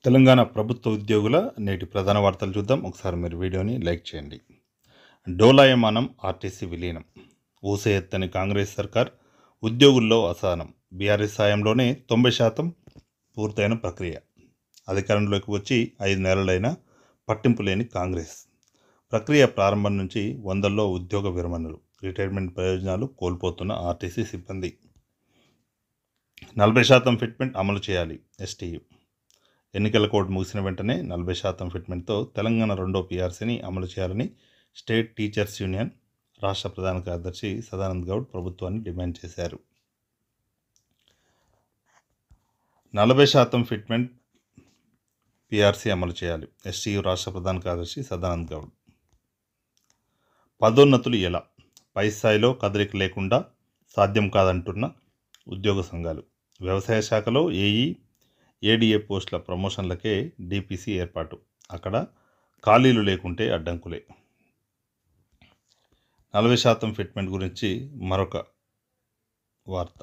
తెలంగాణ ప్రభుత్వ ఉద్యోగుల నేటి ప్రధాన వార్తలు చూద్దాం. ఒకసారి మీరు వీడియోని లైక్ చేయండి. డోలాయమానం ఆర్టీసీ విలీనం. ఊసెత్తని కాంగ్రెస్ సర్కార్, ఉద్యోగుల్లో అసహనం. బీఆర్ఎస్ సాయంలోనే 90% పూర్తయిన ప్రక్రియ. అధికారంలోకి వచ్చి 5 నెలలైనా పట్టింపు లేని కాంగ్రెస్. ప్రక్రియ ప్రారంభం నుంచి వందల్లో ఉద్యోగ విరమణలు, రిటైర్మెంట్ ప్రయోజనాలు కోల్పోతున్న ఆర్టీసీ సిబ్బంది. 40% ఫిట్మెంట్ అమలు చేయాలి ఎస్టీయూ. ఎన్నికల కోడ్ ముగిసిన వెంటనే 40% ఫిట్మెంట్తో తెలంగాణ రెండో పీఆర్సీని అమలు చేయాలని స్టేట్ టీచర్స్ యూనియన్ రాష్ట్ర ప్రధాన కార్యదర్శి సదానంద్ గౌడ్ ప్రభుత్వాన్ని డిమాండ్ చేశారు. 40% ఫిట్మెంట్ పీఆర్సీ అమలు చేయాలి ఎస్టీయూ రాష్ట్ర ప్రధాన కార్యదర్శి సదానంద్ గౌడ్. పదోన్నతులు ఎలా? పై స్థాయిలో కదలిక లేకుండా సాధ్యం కాదంటున్న ఉద్యోగ సంఘాలు. వ్యవసాయ శాఖలో ఏఈ, ఏడీఏ పోస్టుల ప్రమోషన్లకే డీపీసీ ఏర్పాటు. అక్కడ ఖాళీలు లేకుంటే అడ్డంకులే. 40% ఫిట్మెంట్ గురించి మరొక వార్త.